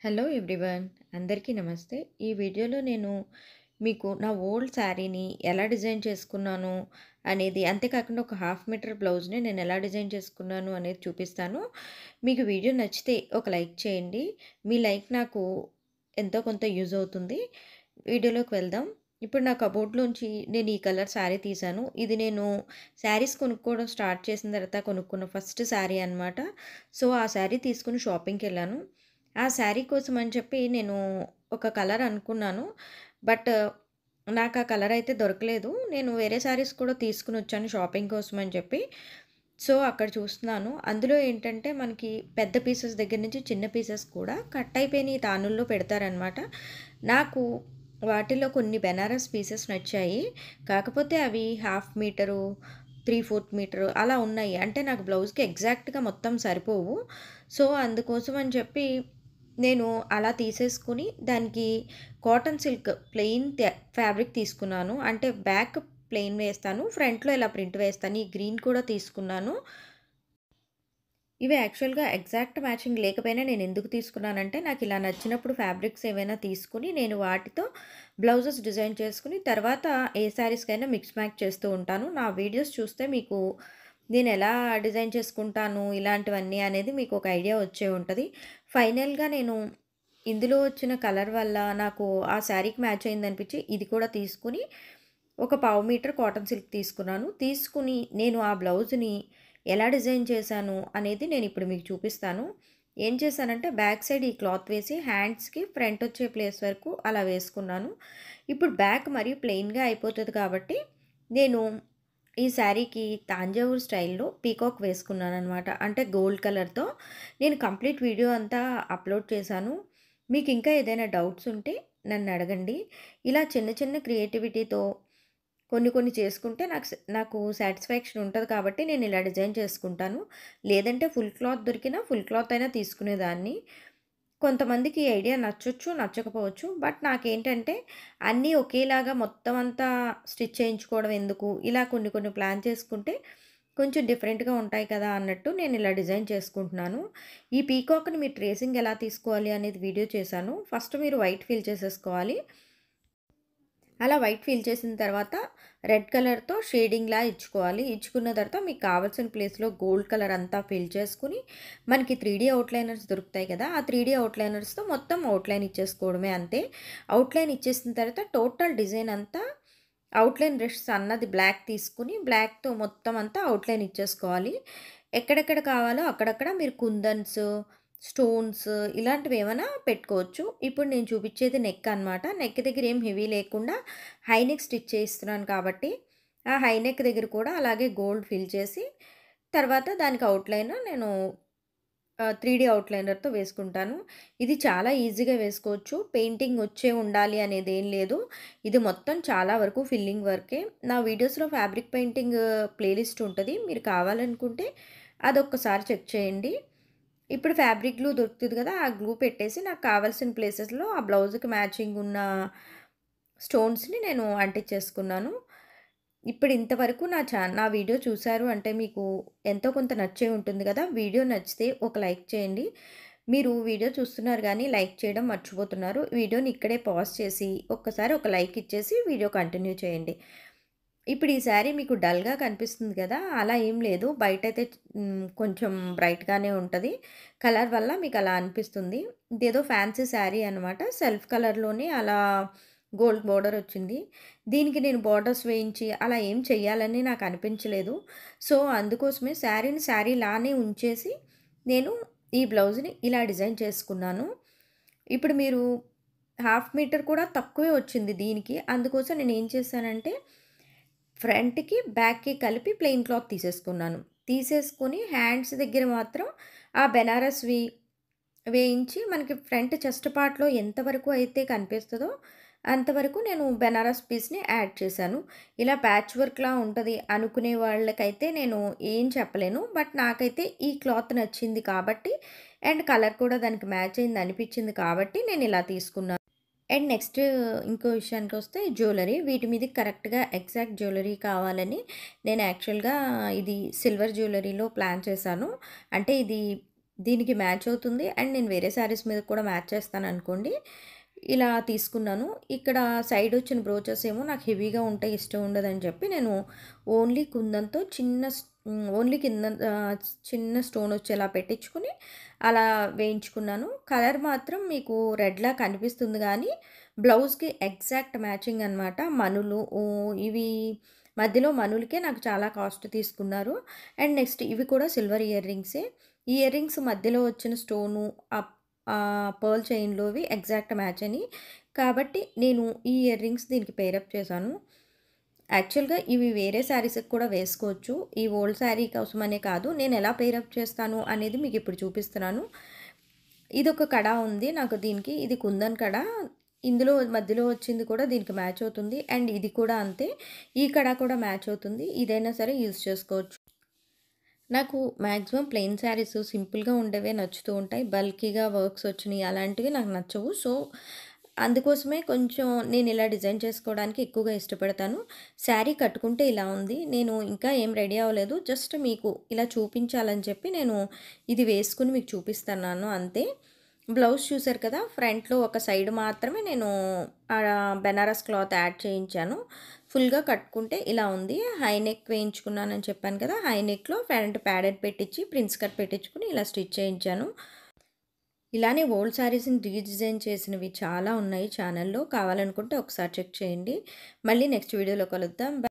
Hello everyone, అందరికీ నమస్తే. ఈ వీడియోలో నేను మీకు నా ఓల్డ్ శారీని ఎలా డిజైన్ చేసుకున్నాను అనేది, అంతేకాకుండా ఒక హాఫ్ మీటర్ బ్లౌజ్ని నేను ఎలా డిజైన్ చేసుకున్నాను అనేది చూపిస్తాను. మీకు వీడియో నచ్చితే ఒక లైక్ చేయండి. మీ లైక్ నాకు ఎంతో కొంత యూజ్ అవుతుంది. వీడియోలోకి వెళ్దాం. ఇప్పుడు నా కబోర్డ్లోంచి నేను ఈ కలర్ శారీ తీశాను. ఇది నేను శారీస్ కొనుక్కోవడం స్టార్ట్ చేసిన తర్వాత కొనుక్కున్న ఫస్ట్ శారీ అనమాట. సో ఆ శారీ తీసుకుని షాపింగ్కి వెళ్ళాను. ఆ శారీ కోసం అని చెప్పి నేను ఒక కలర్ అనుకున్నాను. బట్ నాకు ఆ కలర్ అయితే దొరకలేదు. నేను వేరే శారీస్ కూడా తీసుకొనొచ్చాను షాపింగ్ కోసం అని చెప్పి. సో, అక్కడ చూస్తున్నాను. అందులో ఏంటంటే మనకి పెద్ద పీసెస్ దగ్గర నుంచి చిన్న పీసెస్ కూడా కట్ అయిపోయినయి తానుల్లో పెడతారనమాట. నాకు వాటిలో కొన్ని బెనారస్ పీసెస్ నచ్చాయి. కాకపోతే అవి హాఫ్ మీటరు, 3/4 మీటరు అలా ఉన్నాయి. అంటే నాకు బ్లౌజ్‌కి ఎగ్జాక్ట్‌గా మొత్తం సరిపోవు. సో, అందుకోసం అని చెప్పి నేను అలా తీసేసుకొని దానికి కాటన్ సిల్క్ ప్లెయిన్ ఫ్యాబ్రిక్ తీసుకున్నాను. అంటే బ్యాక్ ప్లెయిన్ వేస్తాను. ఫ్రంట్‌లో ఇలా ప్రింట్ వేస్తాను. ఈ గ్రీన్ కూడా తీసుకున్నాను. ఇవి యాక్చువల్‌గా ఎగ్జాక్ట్ మ్యాచింగ్ లేకపోయినా నేనెందుకు తీసుకున్నానంటే, నాకిలా నచ్చినప్పుడు ఫ్యాబ్రిక్స్ ఏవైనా తీసుకొని, నేను వాటితో బ్లౌజెస్ డిజైన్ చేసుకొని, తర్వాత ఏ శారీస్‌కైనా మిక్స్ మ్యాచ్ చేస్తూ ఉంటాను. నా వీడియోస్ చూస్తే మీకు నేనెలా డిజైన్ చేసుకుంటాను, ఇలాంటివన్నీ అనేది మీకు ఒక ఐడియా వచ్చే ఉంటది. ఫైనల్‌గా నేను ఇందులో వచ్చిన కలర్ వల్ల నాకు ఆ శారీకి మ్యాచ్ అయిందనిపించి, ఇది కూడా తీసుకొని, ఒక పావు మీటర్ కాటన్ సిల్క్ తీసుకున్నాను. తీసుకొని నేను ఆ బ్లౌజ్‌ని ఎలా డిజైన్ చేశాను అనేది నేనిప్పుడు మీకు చూపిస్తాను. ఏం చేశానంటే బ్యాక్ సైడ్ ఈ క్లాత్ వేసి హ్యాండ్స్‌కి ఫ్రంట్ వచ్చే ప్లేస్ వరకు అలా వేసుకున్నాను. ఇప్పుడు బ్యాక్ మరీ ప్లెయిన్‌గా అయిపోతది కాబట్టి నేను ఈ శారీకి తాంజావూర్ స్టైల్‌లో పీకాక్ వేసుకున్నాననమాట. అంటే గోల్డ్ కలర్‌తో. నేను కంప్లీట్ వీడియో అంతా అప్‌లోడ్ చేశాను. మీకింకా ఏదైనా డౌట్స్ ఉంటే నన్నడగండి. ఇలా చిన్న చిన్న క్రియేటివిటీతో కొన్ని కొన్ని చేసుకుంటే నాకు సాటిస్ఫాక్షన్ ఉంటది కాబట్టి నేనిలా డిజైన్ చేసుకుంటాను. లేదంటే ఫుల్ క్లాత్ దొరికినా ఫుల్ క్లాత్ అయినా తీసుకునేదాన్ని. కొంతమందికి ఈ ఐడియా నచ్చొచ్చు, నచ్చకపోవచ్చు. బట్ నాకేంటంటే అన్నీ ఒకేలాగా మొత్తం అంతా స్టిచ్ చేయించుకోవడం ఎందుకు, ఇలా కొన్ని కొన్ని ప్లాన్ చేసుకుంటే కొంచెం డిఫరెంట్‌గా ఉంటాయి కదా అన్నట్టు నేనిలా డిజైన్ చేసుకుంటున్నాను. ఈ పీకాక్‌ని మీరు ట్రేసింగ్ ఎలా తీసుకోవాలి అనేది వీడియో చేశాను. ఫస్ట్ మీరు వైట్ ఫిల్ చేసేసుకోవాలి. అలా వైట్ ఫిల్ చేసిన తర్వాత రెడ్ కలర్‌తో షేడింగ్‌లా ఇచ్చుకోవాలి. ఇచ్చుకున్న తర్వాత మీకు కావాల్సిన ప్లేస్‌లో గోల్డ్ కలర్ అంతా ఫిల్ చేసుకొని, మనకి 3 ఔట్‌లైనర్స్ దొరుకుతాయి కదా! ఆ 3 ఔట్‌లైనర్స్‌తో మొత్తం ఔట్‌లైన్ ఇచ్చేసుకోవడమే అంతే. ఔట్‌లైన్ ఇచ్చేసిన తర్వాత టోటల్ డిజైన్ అంతా ఔట్‌లైన్ బ్రష్ సన్నది బ్లాక్ తీసుకొని, బ్లాక్‌తో మొత్తం అంతా ఔట్‌లైన్ ఇచ్చేసుకోవాలి. ఎక్కడెక్కడ కావాలో అక్కడక్కడ మీరు కుందన్స్, స్టోన్స్ ఇలాంటివేమైనా పెట్టుకోవచ్చు. ఇప్పుడు నేను చూపిచ్చేది నెక్ అనమాట. నెక్ దగ్గర ఏం హెవీ లేకుండా హై నెక్ స్టిచ్ చేయిస్తున్నాను కాబట్టి, ఆ హై నెక్ దగ్గర కూడా అలాగే గోల్డ్ ఫిల్ చేసి, తర్వాత దానికి ఔట్‌లైన్ నేను 3 ఔట్‌లైనర్‌తో వేసుకుంటాను. ఇది చాలా ఈజీగా వేసుకోవచ్చు. పెయింటింగ్ వచ్చే ఉండాలి అనేదేం లేదు. ఇది మొత్తం చాలా వరకు ఫిల్లింగ్ వర్కే. నా వీడియోస్‌లో ఫ్యాబ్రిక్ పెయింటింగ్ ప్లేలిస్ట్ ఉంటది. మీరు కావాలనుకుంటే అదొక్కసారి చెక్ చేయండి. ఇప్పుడు ఫ్యాబ్రిక్ గ్లూ దొరుకుతది కదా! ఆ గ్లూ పెట్టేసి నాకు కావాల్సిన ప్లేసెస్‌లో ఆ బ్లౌజ్‌కి మ్యాచింగ్ ఉన్న స్టోన్స్‌ని నేను అంటించేసుకున్నాను. ఇప్పుడు ఇంతవరకు నా వీడియో చూసారు అంటే మీకు ఎంతో కొంత నచ్చే ఉంటుంది కదా! వీడియో నచ్చితే ఒక లైక్ చేయండి. మీరు వీడియో చూస్తున్నారు గానీ లైక్ చేయడం మర్చిపోతున్నారు. వీడియోని ఇక్కడే పాజ్ చేసి ఒక్కసారి ఒక లైక్ ఇచ్చేసి వీడియో కంటిన్యూ చేయండి. ఇప్పుడు ఈ శారీ మీకు డల్‌గా కనిపిస్తుంది కదా! అలా ఏం లేదు. బయటైతే కొంచెం బ్రైట్‌గానే ఉంటది. కలర్ వల్ల మీకలా అనిపిస్తుంది. ఇదేదో ఫ్యాన్సీ శారీ అనమాట. సెల్ఫ్ కలర్‌లోనే అలా గోల్డ్ బోర్డర్ వచ్చింది. దీనికి నేను బోర్డర్స్ వేయించి అలా ఏం చెయ్యాలని నాకు అనిపించలేదు. సో, అందుకోసమే శారీని శారీలానే ఉంచేసి నేను ఈ బ్లౌజ్‌ని ఇలా డిజైన్ చేసుకున్నాను. ఇప్పుడు మీరు హాఫ్ మీటర్ కూడా తక్కువే వచ్చింది దీనికి. అందుకోసం నేనేం చేశానంటే ఫ్రంట్‌కి, బ్యాక్‌కి కలిపి ప్లెయిన్ క్లాత్ తీసేసుకున్నాను. తీసేసుకొని హ్యాండ్స్ దగ్గర మాత్రం ఆ బెనారస్‌వి వేయించి మనకి ఫ్రంట్ చెస్ట్ పార్ట్‌లో ఎంతవరకు అయితే కనిపిస్తదో అంతవరకు నేను బెనారస్ పీస్‌ని యాడ్ చేశాను. ఇలా ప్యాచ్ వర్క్‌లా ఉంటది అనుకునే వాళ్ళకైతే నేను ఏం చెప్పలేను. బట్ నాకైతే ఈ క్లాత్ నచ్చింది కాబట్టి అండ్ కలర్ కూడా దానికి మ్యాచ్ అయింది అనిపించింది కాబట్టి నేనిలా తీసుకున్నాను. అండ్ నెక్స్ట్ ఇంకో విషయానికొస్తే జ్యువెలరీ. వీటి మీదకి కరెక్ట్‌గా ఎగ్జాక్ట్ జ్యువెలరీ కావాలని నేను యాక్చువల్‌గా ఇది సిల్వర్ జ్యువెలరీలో ప్లాన్ చేశాను. అంటే ఇది దీనికి మ్యాచ్ అవుతుంది. అండ్ నేను వేరే శారీస్ మీద కూడా మ్యాచ్ చేస్తాననుకోండి. ఇలా తీసుకున్నాను. ఇక్కడ సైడొచ్చిన బ్రోచెస్ ఏమో నాకు హెవీగా ఉంటే ఇష్టం ఉండదని చెప్పి నేను ఓన్లీ కుందన్‌తో ఓన్లీ కింద చిన్న స్టోనొచ్చేలా పెట్టించుకొని అలా వేయించుకున్నాను. కలర్ మాత్రం మీకు రెడ్‌లా కనిపిస్తుంది గానీ, బ్లౌజ్‌కి ఎగ్జాక్ట్ మ్యాచింగ్ అనమాట. మణులు ఇవి మధ్యలో మణులకే నాకు చాలా కాస్ట్ తీసుకున్నారు. అండ్ నెక్స్ట్ ఇవి కూడా సిల్వర్ ఇయర్ రింగ్సే. ఈ ఇయర్ రింగ్స్ మధ్యలో వచ్చిన స్టోను పర్ల్ చైన్‌లోవి ఎగ్జాక్ట్ మ్యాచ్ అని. కాబట్టి నేను ఈ ఇయర్ రింగ్స్ దీనికి పెయిరప్ చేశాను. యాక్చువల్‌గా ఇవి వేరే శారీస్‌కి కూడా వేసుకోవచ్చు. ఈ ఓల్డ్ శారీ కోసమనే కాదు. నేను ఎలా పెయిరప్ చేస్తాను అనేది మీకు ఇప్పుడు చూపిస్తున్నాను. ఇదొక కడ ఉంది నాకు దీనికి. ఇది కుందన్ కడ. ఇందులో మధ్యలో వచ్చింది కూడా దీనికి మ్యాచ్ అవుతుంది. అండ్ ఇది కూడా అంతే. ఈ కడ కూడా మ్యాచ్ అవుతుంది. ఇదైనా సరే యూజ్ చేసుకోవచ్చు. నాకు మాక్సిమం ప్లెయిన్ శారీస్ సింపుల్‌గా ఉండేవే నచ్చుతూ ఉంటాయి. బల్కీగా వర్క్స్ వచ్చినయి అలాంటివి నాకు నచ్చవు. సో, అందుకోసమే కొంచెం నేను ఇలా డిజైన్ చేసుకోవడానికి ఎక్కువగా ఇష్టపడతాను. శారీ కట్టుకుంటే ఇలా ఉంది. నేను ఇంకా ఏం రెడీ అవ్వలేదు. జస్ట్ మీకు ఇలా చూపించాలని చెప్పి నేను ఇది వేసుకొని మీకు చూపిస్తున్నాను అంతే. బ్లౌజ్ చూసారు కదా! ఫ్రంట్‌లో ఒక సైడ్ మాత్రమే నేను బెనారస్ క్లాత్ యాడ్ చేయించాను. ఫుల్‌గా కట్టుకుంటే ఇలా ఉంది. హై నెక్ వేయించుకున్నానని చెప్పాను కదా! హై నెక్‌లో ఫ్రంట్ ప్యాడెడ్ పెట్టించి ప్రిన్స్ కట్ పెట్టించుకొని ఇలా స్టిచ్ చేయించాను. ఇలానే ఓల్డ్ శారీస్‌ని రీడిజైన్ చేసినవి చాలా ఉన్నాయి ఛానెల్‌లో. కావాలనుకుంటే ఒకసారి చెక్ చేయండి. మళ్ళీ నెక్స్ట్ వీడియోలో కలుద్దాం.